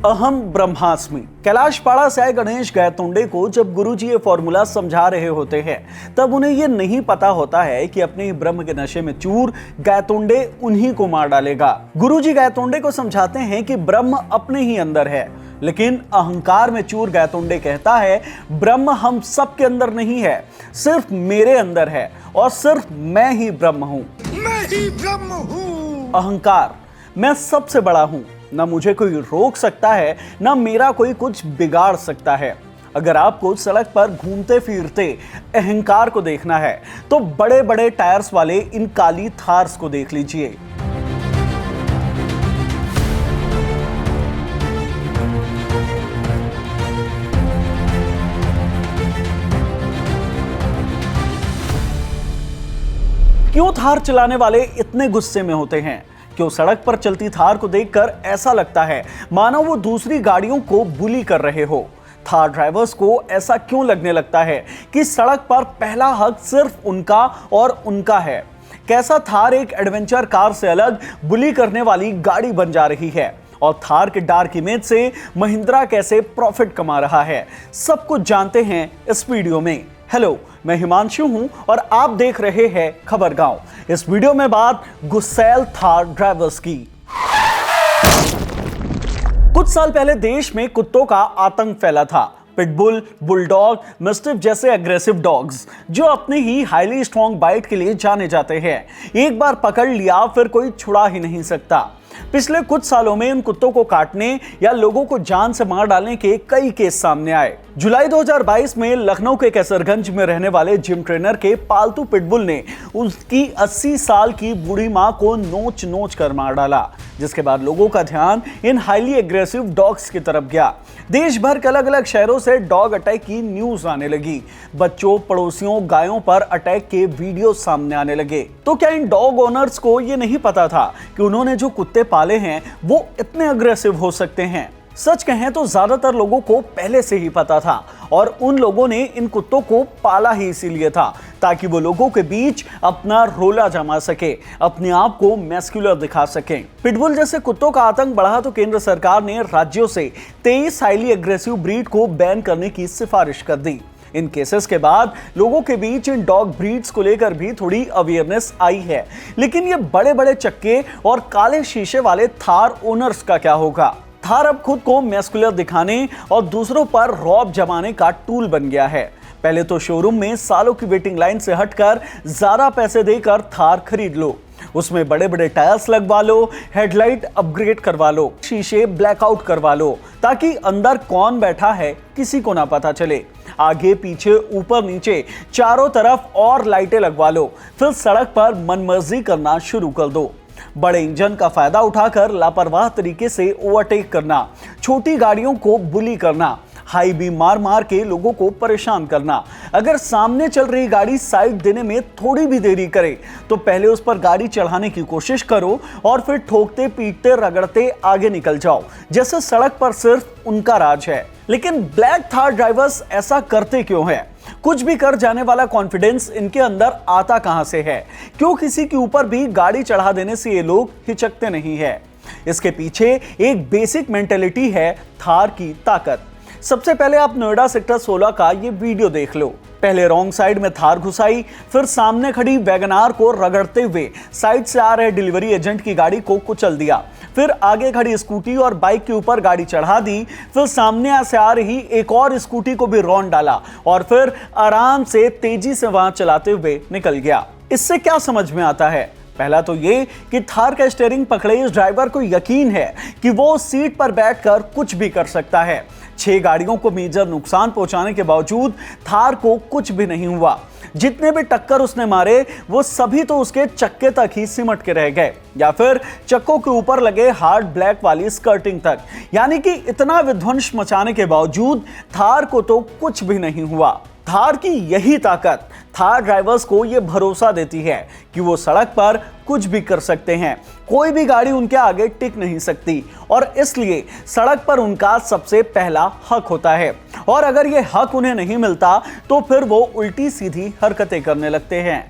अहम ब्रह्मास्मि। कैलाश पाड़ा से आए गणेश गायतोंडे को जब गुरुजी ये फॉर्मूला समझा रहे होते हैं तब उन्हें ये नहीं पता होता है कि अपने ब्रह्म के नशे में चूर गायतोंडे उन्हीं को मार डालेगा। गुरुजी गायतोंडे को समझाते हैं कि ब्रह्म अपने ही अंदर है, लेकिन अहंकार में चूर गायतोंडे कहता है ब्रह्म हम सब के अंदर नहीं है, सिर्फ मेरे अंदर है और सिर्फ मैं ही ब्रह्म हूं। मैं ही ब्रह्म हूं। अहंकार, मैं सबसे बड़ा हूं, ना मुझे कोई रोक सकता है, ना मेरा कोई कुछ बिगाड़ सकता है। अगर आपको सड़क पर घूमते फिरते अहंकार को देखना है तो बड़े बड़े टायर्स वाले इन काली थार्स को देख लीजिए। क्यों थार चलाने वाले इतने गुस्से में होते हैं? क्यों सड़क पर चलती थार को देखकर ऐसा लगता है मानो वो दूसरी गाड़ियों को बुली कर रहे हो? थार ड्राइवर्स को ऐसा क्यों लगने लगता है कि सड़क पर पहला हक सिर्फ उनका और उनका है? कैसा थार एक एडवेंचर कार से अलग बुली करने वाली गाड़ी बन जा रही है? और थार के डार्क इमेज से महिंद्रा कैसे प्रॉफिट कमा रहा है? सब कुछ जानते हैं इस वीडियो में। हेलो, मैं हिमांशु हूं और आप देख रहे हैं खबरगांव। इस वीडियो में बात गुस्सैल थार ड्राइवर्स की। कुछ साल पहले देश में कुत्तों का आतंक फैला था। पिटबुल, बुलडॉग, मैस्टिफ जैसे एग्रेसिव डॉग्स जो अपने ही हाईली स्ट्रॉन्ग बाइट के लिए जाने जाते हैं। एक बार पकड़ लिया फिर कोई छुड़ा ही नहीं सकता। पिछले कुछ सालों में इन कुत्तों को काटने या लोगों को जान से मार डालने के कई केस सामने आए। जुलाई 2022 में लखनऊ के कैसरगंज में रहने वाले जिम ट्रेनर के पालतू पिटबुल ने उसकी 80 साल की बूढ़ी मां को नोच नोच कर मार डाला, जिसके बाद लोगों का ध्यान इन हाईली एग्रेसिव डॉग्स की तरफ गया। देश भर के अलग अलग शहरों से डॉग अटैक की न्यूज आने लगी। बच्चों, पड़ोसियों, गायों पर अटैक के वीडियो सामने आने लगे। तो क्या इन डॉग ओनर्स को ये नहीं पता था कि उन्होंने जो कुत्ते पाले हैं वो इतने अग्रेसिव हो सकते हैं? सच कहें तो ज्यादातर लोगों को पहले से ही पता था और उन लोगों ने इन कुत्तों को पाला ही इसीलिए था ताकि वो लोगों के बीच अपना रोला जमा सके, अपने आप को मैस्कुलर दिखा सकें। पिटबुल जैसे कुत्तों का आतंक बढ़ा तो केंद्र सरकार ने राज्यों से 23 हाईली एग्रेसिव ब्रीड को बैन करने की सिफारिश कर दी। इन केसेस के बाद लोगों के बीच इन डॉग ब्रीड्स को लेकर भी थोड़ी अवेयरनेस आई है। लेकिन ये बड़े बड़े चक्के और काले शीशे वाले थार ओनर्स का क्या होगा? थार अब खुद को मैस्कुलर दिखाने और दूसरों पर रौब जमाने का टूल बन गया है। पहले तो शोरूम में सालों की वेटिंग लाइन से हटकर ज्यादा पैसे देकर थार खरीद लो, उसमें बड़े बड़े टायर्स लगवा लो, हेडलाइट अपग्रेड करवा लो, शीशे ब्लैकआउट करवा लो ताकि अंदर कौन बैठा है किसी को ना पता चले। आगे पीछे ऊपर नीचे चारों तरफ और लाइटें लगवा लो, फिर सड़क पर मनमर्जी करना शुरू कर दो। बड़े इंजन का फायदा उठाकर लापरवाह तरीके से ओवरटेक करना, छोटी गाड़ियों को बुली करना, हाई बीम मार मार के लोगों को परेशान करना। अगर सामने चल रही गाड़ी साइड देने में थोड़ी भी देरी करे तो पहले उस पर गाड़ी चढ़ाने की कोशिश करो और फिर ठोकते पीटते रगड़ते आगे निकल जाओ, जैसे सड़क पर सिर्फ उनका राज है। लेकिन ब्लैक थार ड्राइवर्स ऐसा करते क्यों हैं? कुछ भी कर जाने वाला कॉन्फिडेंस इनके अंदर आता कहां से है? क्यों किसी के ऊपर भी गाड़ी चढ़ा देने से ये लोग हिचकते नहीं है? इसके पीछे एक बेसिक मेंटेलिटी है थार की ताकत। सबसे पहले आप नोएडा सेक्टर 16 का ये वीडियो देख लो। पहले रॉन्ग साइड में थार घुसाई, फिर सामने खड़ी वैगनार को रगड़ते हुए साइड से आ रहे डिलीवरी एजेंट की गाड़ी को कुचल दिया, फिर आगे खड़ी स्कूटी और बाइक के ऊपर गाड़ी चढ़ा दी, फिर सामने से आ रही एक और स्कूटी को भी रौंद डाला और फिर आराम से तेजी से वहां चलाते हुए निकल गया। इससे क्या समझ में आता है? पहला तो ये कि थार का स्टीयरिंग पकड़े इस ड्राइवर को यकीन है कि वो सीट पर बैठकर कुछ भी कर सकता है। 6 गाड़ियों को मेजर नुकसान पहुंचाने के बावजूद थार को कुछ भी नहीं हुआ। जितने भी टक्कर उसने मारे वो सभी तो उसके चक्के तक ही सिमट के रह गए या फिर चक्कों के ऊपर लगे हार्ड ब्लैक वाली स्कर्टिंग तक। यानी कि इतना विध्वंस मचाने के बावजूद थार को तो कुछ भी नहीं हुआ। थार की यही ताकत थार ड्राइवर्स को यह भरोसा देती है कि वो सड़क पर कुछ भी कर सकते हैं, कोई भी गाड़ी उनके आगे टिक नहीं सकती और इसलिए सड़क पर उनका सबसे पहला हक होता है। और अगर ये हक उन्हें नहीं मिलता तो फिर वो उल्टी सीधी हरकतें करने लगते हैं।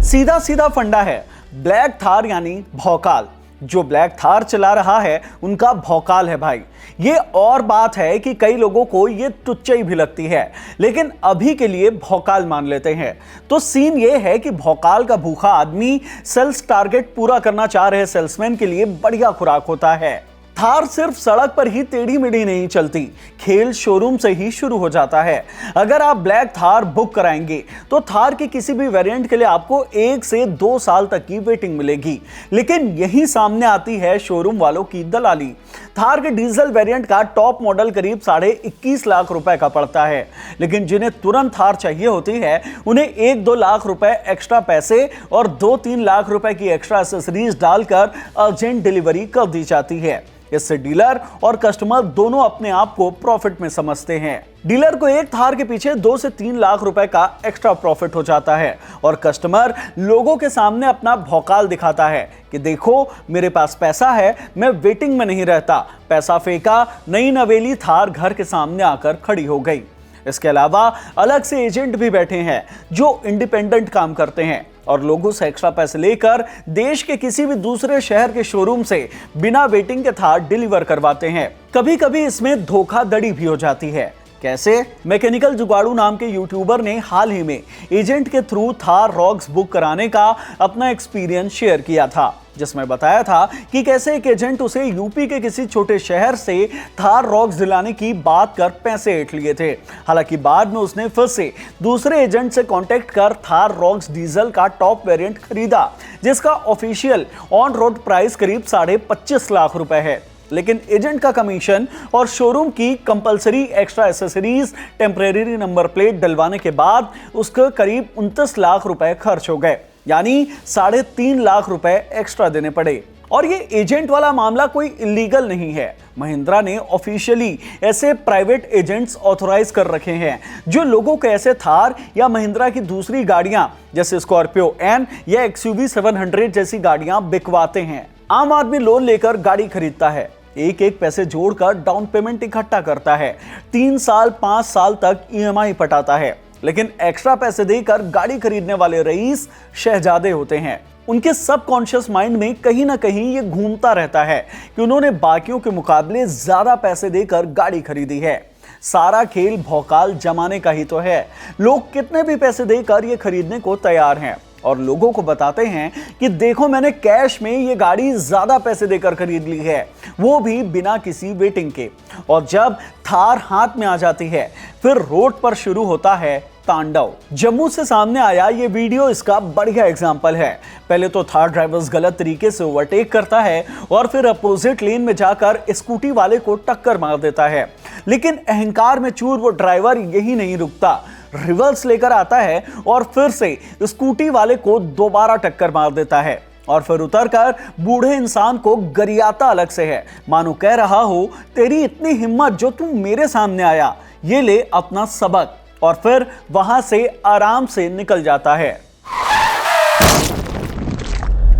सीधा सीधा फंडा है, ब्लैक थार यानी भौकाल। जो ब्लैक थार चला रहा है उनका भौकाल है भाई। ये और बात है कि कई लोगों को ये टुच्चाई भी लगती है, लेकिन अभी के लिए भौकाल मान लेते हैं। तो सीन ये है कि भौकाल का भूखा आदमी सेल्स टारगेट पूरा करना चाह रहे सेल्समैन के लिए बढ़िया खुराक होता है। थार सिर्फ सड़क पर ही टेढ़ी मेढ़ी नहीं चलती, खेल शोरूम से ही शुरू हो जाता है। अगर आप ब्लैक थार बुक कराएंगे तो थार के किसी भी वेरिएंट के लिए आपको 1 से 2 साल तक की वेटिंग मिलेगी। लेकिन यही सामने आती है शोरूम वालों की दलाली। थार के डीजल वेरिएंट का टॉप मॉडल करीब 21.5 लाख रुपए का पड़ता है, लेकिन जिन्हें तुरंत थार चाहिए होती है उन्हें 1-2 लाख रुपए एक्स्ट्रा पैसे और 2-3 लाख रुपए की एक्स्ट्रा एसेसरीज डालकर अर्जेंट डिलीवरी कर दी जाती है। इससे डीलर और कस्टमर दोनों अपने आप को प्रॉफिट में समझते हैं। डीलर को एक थार के पीछे 2 से 3 लाख रुपए का एक्स्ट्रा प्रॉफिट हो जाता है और कस्टमर लोगों के सामने अपना भौकाल दिखाता है कि देखो मेरे पास पैसा है, मैं वेटिंग में नहीं रहता। पैसा फेंका, नई नवेली थार घर के सामने आकर खड़ी हो गई। इसके अलावा अलग से एजेंट भी बैठे हैं जो इंडिपेंडेंट काम करते हैं और लोगों से एक्स्ट्रा पैसे लेकर देश के किसी भी दूसरे शहर के शोरूम से बिना वेटिंग के थार डिलीवर करवाते हैं। कभी कभी इसमें धोखाधड़ी भी हो जाती है। कैसे? मैकेनिकल जुगाड़ू नाम के यूट्यूबर ने हाल ही में एजेंट के थ्रू थार रॉक्स बुक कराने का अपना एक्सपीरियंस शेयर किया था, जिसमें बताया था कि कैसे एक एजेंट उसे यूपी के किसी छोटे शहर से थार रॉक्स दिलाने की बात कर पैसे ऐंठ लिए थे। हालांकि बाद में उसने फिर से दूसरे एजेंट से कांटेक्ट कर थार रॉक्स डीजल का टॉप वेरिएंट खरीदा, जिसका ऑफिशियल ऑन रोड प्राइस करीब 25.5 लाख रुपए है। लेकिन एजेंट का कमीशन और शोरूम की compulsory extra accessories, temporary number plate डलवाने के बाद उसके करीब 29 लाख रुपए खर्च हो गए, यानी 3.5 लाख रुपए एक्स्ट्रा देने पड़े। और ये एजेंट वाला मामला कोई इलीगल नहीं है। महिंद्रा ने ऑफिशियली ऐसे प्राइवेट एजेंट्स ऑथराइज कर रखे हैं जो लोगों को ऐसे थार या महिंद्रा की दूसरी गाड़ियां जैसे स्कॉर्पियो एन या XUV 700 जैसी गाड़ियां बिकवाते हैं। आम आदमी लोन लेकर गाड़ी खरीदता है, एक पैसे जोड़कर डाउन पेमेंट इकट्ठा करता है, 3 साल 5 साल तक EMI पटाता है। लेकिन एक्स्ट्रा पैसे देकर गाड़ी खरीदने वाले रईस शहजादे होते हैं। उनके सबकॉन्शियस माइंड में कहीं ना कहीं ये घूमता रहता है कि उन्होंने बाकियों के मुकाबले ज्यादा पैसे देकर गाड़ी खरीदी है। सारा खेल भौकाल जमाने का ही तो है। लोग कितने भी पैसे देकर ये खरीदने को तैयार हैं और लोगों को बताते हैं कि देखो मैंने कैश में ये गाड़ी ज्यादा पैसे देकर खरीद ली है, वो भी बिना किसी वेटिंग के। और जब थार हाथ में आ जाती है फिर रोड पर शुरू होता है तांडव। जम्मू से सामने आया ये वीडियो इसका बढ़िया एग्जाम्पल है। पहले तो थार ड्राइवर्स गलत तरीके से ओवरटेक करता है और फिर अपोजिट लेन में जाकर स्कूटी वाले को टक्कर मार देता है। लेकिन अहंकार में चूर वो ड्राइवर यही नहीं रुकता, रिवर्स लेकर आता है और फिर से स्कूटी वाले को दोबारा टक्कर मार देता है और फिर उतरकर बूढ़े इंसान को गरियाता अलग से है, मानो कह रहा हो तेरी इतनी हिम्मत जो तुम मेरे सामने आया, ये ले अपना सबक। और फिर वहां से आराम से निकल जाता है।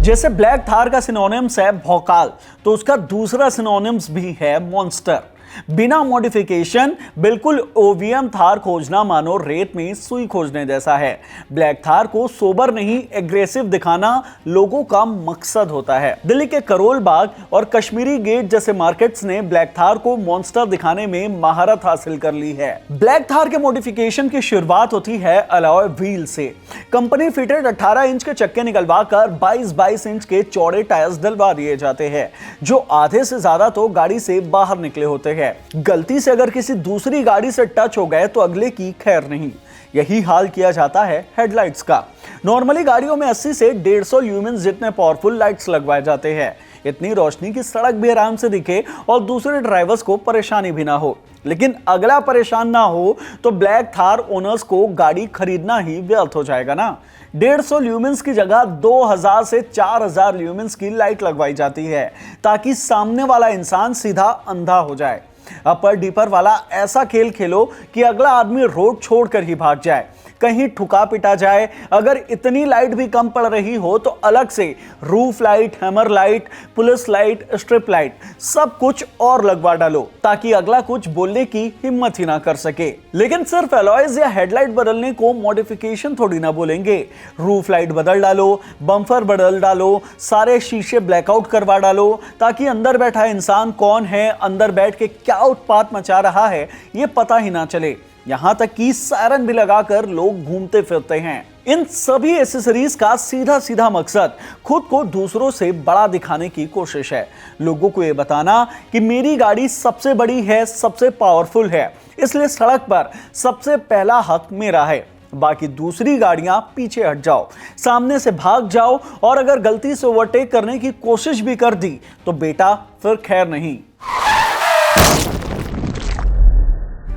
जैसे ब्लैक थार का सिनोनिम्स है भौकाल, तो उसका दूसरा सिनोनिम्स भी है मॉन्स्टर। बिना मॉडिफिकेशन बिल्कुल OVM थार खोजना मानो रेत में सुई खोजने जैसा है। ब्लैक थार को सोबर नहीं एग्रेसिव दिखाना लोगों का मकसद होता है। दिल्ली के करोल बाग और कश्मीरी गेट जैसे मार्केट्स ने ब्लैक थार को मॉन्स्टर दिखाने में महारत हासिल कर ली है। ब्लैक थार के मॉडिफिकेशन की शुरुआत होती है अलॉय व्हील से। कंपनी फिटेड 18 इंच के चक्के निकलवा कर 22 इंच के चौड़े टायर्स डलवा दिए जाते हैं, जो आधे से ज्यादा तो गाड़ी से बाहर निकले होते हैं। गलती से अगर किसी दूसरी गाड़ी से टच हो गए तो अगले की खैर नहीं। यही हाल किया जाता है हेडलाइट्स का। नॉर्मली गाड़ियों में 80 से 150 ल्यूमेंस जितने पावरफुल लाइट्स लगवाए जाते हैं, इतनी रोशनी की सड़क भी आराम से दिखे और दूसरे ड्राइवर्स को परेशानी भी ना हो। लेकिन अगला परेशान ना हो तो ब्लैक थार ओनर्स को गाड़ी खरीदना ही व्यर्थ हो जाएगा ना। 150 ल्यूमेंस की जगह 2000 से 4000 ल्यूमेंस की लाइट लगवाई जाती है ताकि सामने वाला इंसान सीधा अंधा हो जाए। अपर डीपर वाला ऐसा खेल खेलो कि अगला आदमी रोड छोड़कर ही भाग जाए। कहीं ठुका पिटा जाए, अगर इतनी लाइट भी कम पड़ रही हो तो अलग से roof light, hammer light, police light, strip light सब कुछ और लगवा डालो ताकि अगला कुछ बोलने की हिम्मत ही ना कर सके। लेकिन सिर्फ अलॉयज या हेडलाइट बदलने को मॉडिफिकेशन थोड़ी ना बोलेंगे। रूफ लाइट बदल डालो, बम्पर बदल डालो, सारे शीशे ब्लैकआउट करवा डालो ताकि अंदर बैठा इंसान कौन है, अंदर बैठ के क्या उत्पात मचा रहा है ये पता ही ना चले। यहां तक कि सायरन भी लगाकर लोग घूमते फिरते हैं। इन सभी एसेसरीज का सीधा सीधा मकसद खुद को दूसरों से बड़ा दिखाने की कोशिश है। लोगों को यह बताना कि मेरी गाड़ी सबसे बड़ी है, सबसे पावरफुल है, इसलिए सड़क पर सबसे पहला हक मेरा है, बाकी दूसरी गाड़ियां पीछे हट जाओ, सामने से भाग जाओ, और अगर गलती से ओवरटेक करने की कोशिश भी कर दी तो बेटा फिर खैर नहीं।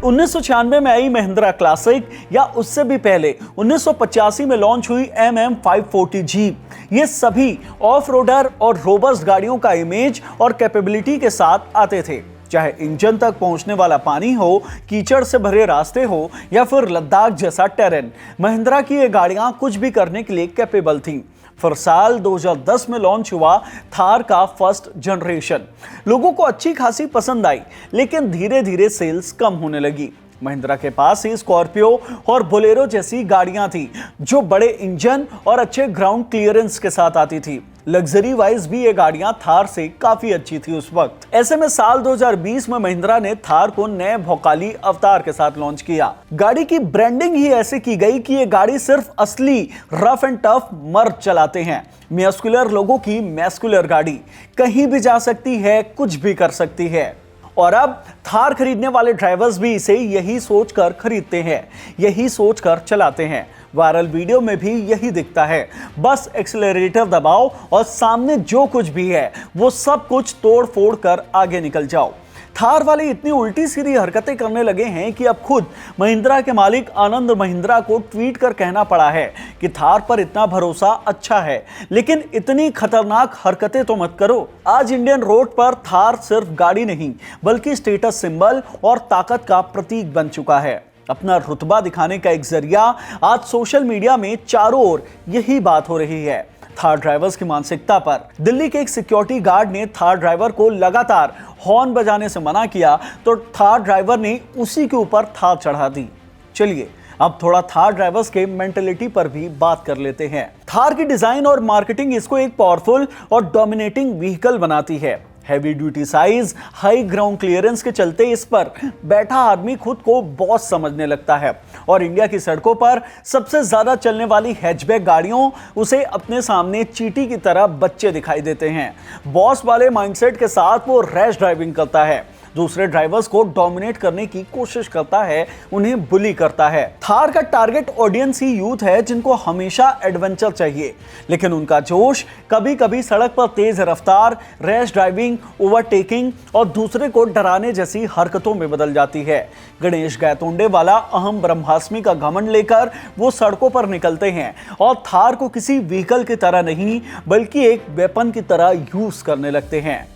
1996 में आई महिंद्रा क्लासिक या उससे भी पहले 1985 में लॉन्च हुई MM540 जीप, ये सभी ऑफ रोडर और रोबस्ट गाड़ियों का इमेज और कैपेबिलिटी के साथ आते थे। चाहे इंजन तक पहुंचने वाला पानी हो, कीचड़ से भरे रास्ते हो या फिर लद्दाख जैसा टेरेन, महिंद्रा की ये गाड़ियां कुछ भी करने के लिए कैपेबल थीं। फिर साल 2010 में लॉन्च हुआ थार का फर्स्ट जनरेशन। लोगों को अच्छी खासी पसंद आई, लेकिन धीरे धीरे सेल्स कम होने लगी। महिंद्रा के पास ही स्कॉर्पियो और बोलेरो जैसी गाड़ियां थी जो बड़े इंजन और अच्छे ग्राउंड क्लियरेंस के साथ आती थी। लग्जरी वाइज भी ये गाड़ियां थार से काफी अच्छी थी उस वक्त। ऐसे में साल 2020 में महिंद्रा ने थार को नए भौकाली अवतार के साथ लॉन्च किया। गाड़ी की ब्रांडिंग ही ऐसे की गई कि ये गाड़ी सिर्फ असली रफ एंड टफ मर्द चलाते हैं। मैस्कुलर लोगों की मैस्कुलर गाड़ी कहीं भी जा सकती है, कुछ भी कर सकती है। और अब थार खरीदने वाले ड्राइवर्स भी इसे यही सोचकर खरीदते हैं, यही सोचकर चलाते हैं। वायरल वीडियो में भी यही दिखता है, बस एक्सेलरेटर दबाओ और सामने जो कुछ भी है वो सब कुछ तोड़ फोड़ कर आगे निकल जाओ। थार वाले इतनी उल्टी सीधी हरकतें करने लगे हैं कि अब खुद महिंद्रा के मालिक आनंद महिंद्रा को ट्वीट कर कहना पड़ा है कि थार पर इतना भरोसा अच्छा है, लेकिन इतनी खतरनाक हरकतें तो मत करो। आज इंडियन रोड पर थार सिर्फ गाड़ी नहीं बल्कि स्टेटस सिंबल और ताकत का प्रतीक बन चुका है। अपना रुतबा दिखाने का एक जरिया आज सोशल मीडिया में चारों ओर यही बात हो रही है। थार ड्राइवर्स की मानसिकता पर दिल्ली के एक सिक्योरिटी गार्ड ने थार ड्राइवर को लगातार हॉर्न बजाने से मना किया तो थार ड्राइवर ने उसी के ऊपर थार चढ़ा दी। चलिए अब थोड़ा थार ड्राइवर्स के मेंटेलिटी पर भी बात कर लेते हैं। थार की डिजाइन और मार्केटिंग इसको एक पावरफुल और डोमिनेटिंग व्हीकल बनाती है। Heavy duty size, high ground clearance के चलते इस पर बैठा आदमी खुद को बॉस समझने लगता है और इंडिया की सड़कों पर सबसे ज्यादा चलने वाली हैचबैक गाड़ियों उसे अपने सामने चींटी की तरह बच्चे दिखाई देते हैं। बॉस वाले माइंडसेट के साथ वो रैश ड्राइविंग करता है, दूसरे ड्राइवर्स को डोमिनेट करने की कोशिश करता है, उन्हें बुली करता है। थार का टारगेट ऑडियंस ही यूथ है जिनको हमेशा एडवेंचर चाहिए, लेकिन उनका जोश कभी कभी सड़क पर तेज रफ्तार, रैश ड्राइविंग, ओवरटेकिंग और दूसरे को डराने जैसी हरकतों में बदल जाती है। गणेश गायतोंडे वाला अहम ब्रह्मास्मि का घमंड लेकर वो सड़कों पर निकलते हैं और थार को किसी व्हीकल की तरह नहीं बल्कि एक वेपन की तरह यूज करने लगते हैं।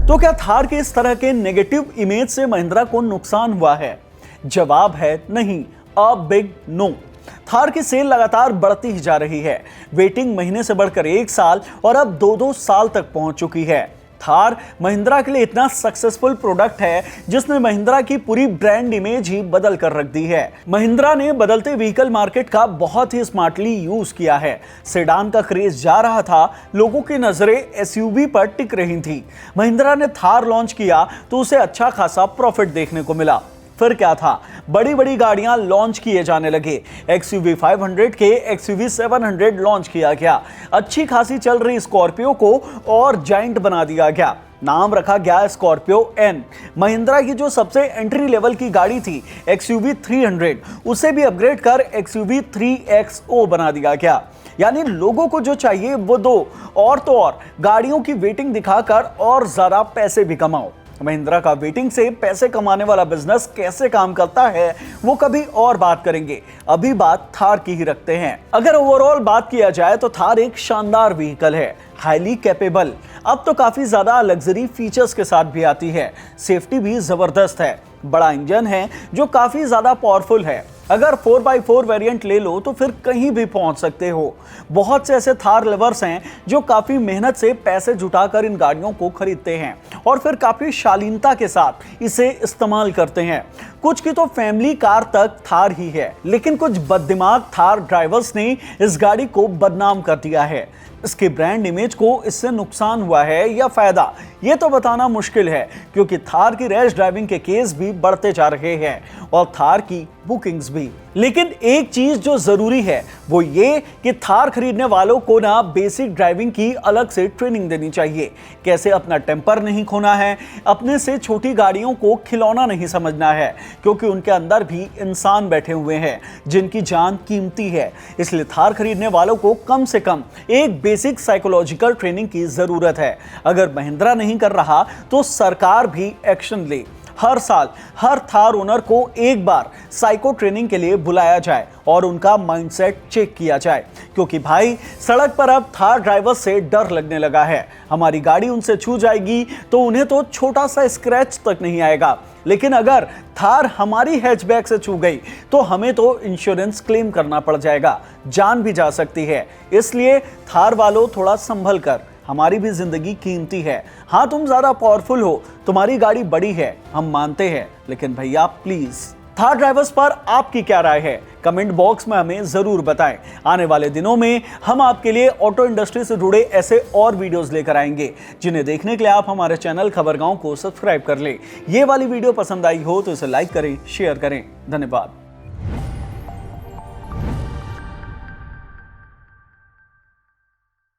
तो क्या थार के इस तरह के नेगेटिव इमेज से महिंद्रा को नुकसान हुआ है? जवाब है नहीं, अ बिग नो। थार की सेल लगातार बढ़ती ही जा रही है। वेटिंग महीने से बढ़कर 1 साल और अब 2-2 साल तक पहुंच चुकी है। थार महिंद्रा के लिए इतना सक्सेसफुल प्रोडक्ट है जिसने महिंद्रा की पूरी ब्रांड इमेज ही बदल कर रख दी है। महिंद्रा ने बदलते व्हीकल मार्केट का बहुत ही स्मार्टली यूज किया है। सेडान का क्रेज जा रहा था, लोगों की नजरें एसयूवी पर टिक रही थी। महिंद्रा ने थार लॉन्च किया तो उसे अच्छा खासा प्रॉफिट देखने को मिला। फिर क्या था, बड़ी बड़ी गाड़ियां लॉन्च किए जाने लगे। XUV 500 के XUV 700 लॉन्च किया गया। अच्छी खासी चल रही स्कॉर्पियो को और जाइंट बना दिया गया। नाम रखा गया स्कॉर्पियो N। महिंद्रा की जो सबसे एंट्री लेवल की गाड़ी थी XUV 300, उसे भी अपग्रेड कर XUV 3XO बना दिया गया। यानी लोगों को जो चाहिए वो दो, और तो और गाड़ियों की वेटिंग दिखाकर और ज्यादा पैसे भी कमाओ। महिंद्रा का वेटिंग से पैसे कमाने वाला बिजनेस कैसे काम करता है वो कभी और बात करेंगे। अभी बात थार की ही रखते हैं। अगर ओवरऑल बात किया जाए तो थार एक शानदार व्हीकल है, हाईली कैपेबल। अब तो काफी ज्यादा लग्जरी फीचर्स के साथ भी आती है। सेफ्टी भी जबरदस्त है। बड़ा इंजन है जो काफी ज्यादा पावरफुल है। अगर 4x4 वेरिएंट ले लो तो फिर कहीं भी पहुंच सकते हो। बहुत से ऐसे थार लवर्स हैं जो काफी मेहनत से पैसे जुटाकर इन गाड़ियों को खरीदते हैं और फिर काफी शालीनता के साथ इसे इस्तेमाल करते हैं। कुछ की तो फैमिली कार तक थार ही है, लेकिन कुछ बददिमाग थार ड्राइवर्स ने इस गाड़ी को बदनाम कर दिया है। इसके ब्रांड इमेज को इससे नुकसान हुआ है या फायदा, ये तो बताना मुश्किल है, क्योंकि थार की रैश ड्राइविंग के केस भी बढ़ते जा रहे हैं और थार की बुकिंग्स भी। लेकिन एक चीज जो जरूरी है वो ये कि थार खरीदने वालों को ना बेसिक ड्राइविंग की अलग से ट्रेनिंग देनी चाहिए। कैसे अपना टेम्पर नहीं खोना है, अपने से छोटी गाड़ियों को खिलौना नहीं समझना है, क्योंकि उनके अंदर भी इंसान बैठे हुए हैं जिनकी जान कीमती है। इसलिए थार खरीदने वालों को कम से कम एक बेसिक साइकोलॉजिकल ट्रेनिंग की जरूरत है। अगर महिंद्रा नहीं कर रहा तो सरकार भी एक्शन ले। हर साल हर थार ओनर को एक बार साइको ट्रेनिंग के लिए बुलाया जाए और उनका माइंडसेट चेक किया जाए, क्योंकि भाई सड़क पर अब थार ड्राइवर से डर लगने लगा है। हमारी गाड़ी उनसे छू जाएगी तो उन्हें तो छोटा सा स्क्रैच तक नहीं आएगा, लेकिन अगर थार हमारी हैचबैक से छू गई तो हमें तो इंश्योरेंस क्लेम करना पड़ जाएगा, जान भी जा सकती है। इसलिए थार वालों थोड़ा संभल कर, हमारी भी जिंदगी कीमती है। हाँ, तुम ज्यादा पावरफुल हो, तुम्हारी गाड़ी बड़ी है, हम मानते हैं, लेकिन भैया प्लीज। थार ड्राइवर्स पर आपकी क्या राय है, कमेंट बॉक्स में हमें जरूर बताएं। आने वाले दिनों में हम आपके लिए ऑटो इंडस्ट्री से जुड़े ऐसे और वीडियोस लेकर आएंगे, जिन्हें देखने के लिए आप हमारे चैनल खबरगांव को सब्सक्राइब कर लें। ये वाली वीडियो पसंद आई हो तो इसे लाइक करें, शेयर करें। धन्यवाद।